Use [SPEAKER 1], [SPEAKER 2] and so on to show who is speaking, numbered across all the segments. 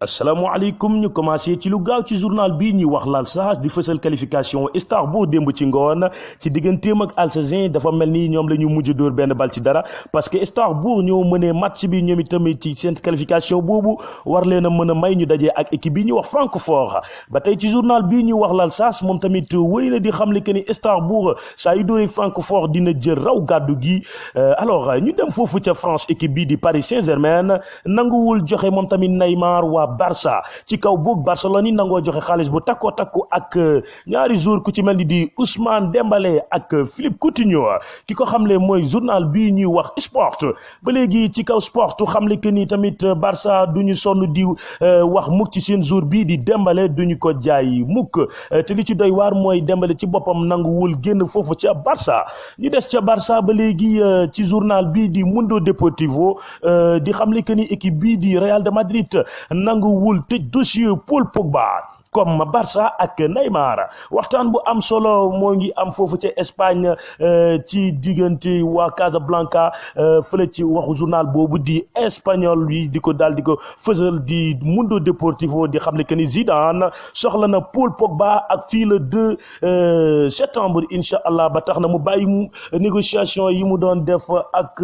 [SPEAKER 1] asalaamaaleykum ñu commencé ci lu gaaw ci journal bi ñuy wax l'Alsace di fësal qualification Strasbourg démb ci ngoon ci digganteem ak Alsacien dafa mel ni ñoom la ñu mujj dóor benn bal ci dara parce que Strasbourg ñoo mënee match bi ñoom itamit ci seen qualification boobu war leen a mën a may ñu dajee ak équipe bi ñuy wax Francfort ba tey ci journal bi ñuy wax l'Alsace moom tamit wéy na di xamle que ni Strasbourg saa yu dóoree Francfort dina jël raw gàddu gi alors ñu dem foofu ca France équipe bi di Paris Saint-Germain nanguwul joxe moom tamit Neymar waa Barça ci kaw boog Barcelone yi nangoo joxe xaalis bu takko ak ñaari jour ku ci mel ni di Ousmane Dembélé ak Philippe Coutinho ki ko xamle mooy journal bii ñuy wax Sport ba léegi ci kaw Sport xamle que ni tamit Barça duñu sonn di wax mukk ci seen jour bii di Dembélé duñu ko jaay mukk te li ci doy waar mooy Dembélé ci boppam nanguwul génn foofu ca Barça ñu des ca Barça ba léegi ci journal bii di Mundo Deportivo di xamle que ni équipe bii di Real de Madrid nanguwul tëj dossier Paul Pogba comme Barça ak Neymar waxtaan bu am solo moo ngi am foofu ca Espagne ci diggante waa Casablanca fële ci waxu journal boobu di espagnol yi di ko daal di ko fësal di Mundo Deportivo di xam ne que ni Zidane soxla na Paul Pogba ak fii le 2 septembre incha allah ba tax na mu bàyyi mu négociation yi mu doon def ak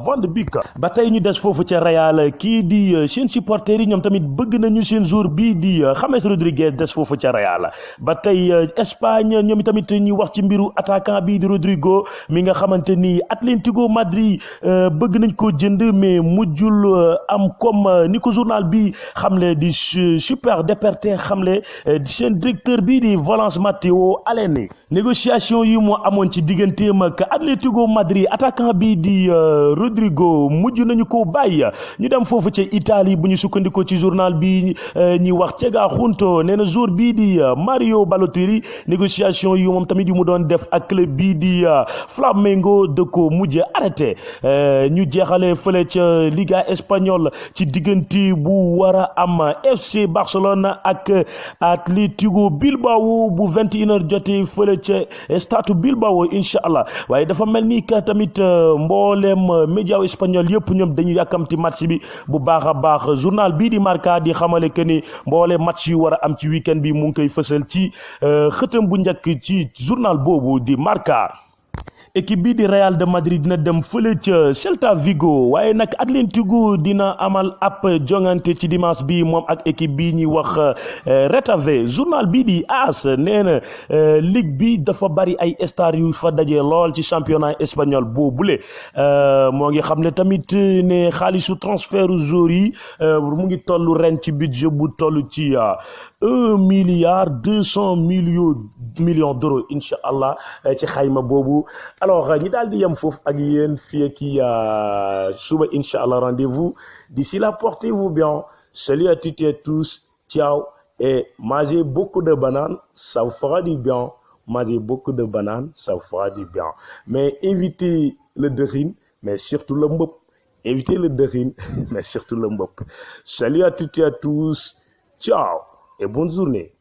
[SPEAKER 1] Van de Beek ba tey ñu des foofu ca Real kii di seen supporters yi ñoom tamit bëgg nañu seen jour bii di James Rodriguez des foofu ca Real ba tey Espagne ñoom tamit ñu wax ci mbiru attaquant bii di Rodrigo mi nga xamante ni Atlético Madrid bëgg nañ koo jënd mais mujjul am comme ni ko journal bi xamle di Super Deportes xamle di seen directeur bii di Valence Matteo Allegri négociation yi moo amoon ci digganteem ak Atlético Madrid attaquant bii di Rodrigo mujj nañu ko bàyyi ñu dem foofu ca Italie bu ñu sukkandikoo ci journal bi ñuy wax Cega nee na jour bii di Mario Balotelli négociation yu moom tamit yu mu doon def ak club bii di Flamengo de ko mujj arrêté ñu jeexale fële ca Liga espagnole ci diggante bu war a am FC Barcelone ak Atlético Bilbao bu 21h jotee fële ca Stade Bilbao incha allah waaye dafa mel ni que tamit mboolem média espagnol yëpp ñoom dañu yàkkamti match bi bu baax a baax journal bii di Marca di xamale que ni mboolem match yu war a am ci weekend bi mu ngi koy fësal ci xëtam bu njëkk ci journal boobu di Marca. équipe bi di Real de Madrid dina dem fële ca Celta Vigo waaye nag Atlético dina amal ab jongante ci dimanche bi moom ak équipe bi ñuy wax Retafe journal bi di AS nee na ligue bi dafa bari ay stars yu fa daje lool ci championnat espagnol boobule moo ngi xam ne tamit ne xaalisu transfert joueurs yi mu ngi toll ren ci budget bu toll ci 1,2 milliard d'euros incha allah ci xayma boobu. Alors ñi daal di yem foofu ak yéen fii ak suba incha allah rendez-vous d'ici là portez-vous bien salut à toutes et à tous ciao et mangez beaucoup de bananes ça vous fera du bien mangez beaucoup de bananes ça vous fera du bien mais évitez le dëxin mais surtout le mbëpp évitez le dëxin mais surtout le mbëpp salut à toutes et à tous ciao et bonne journée.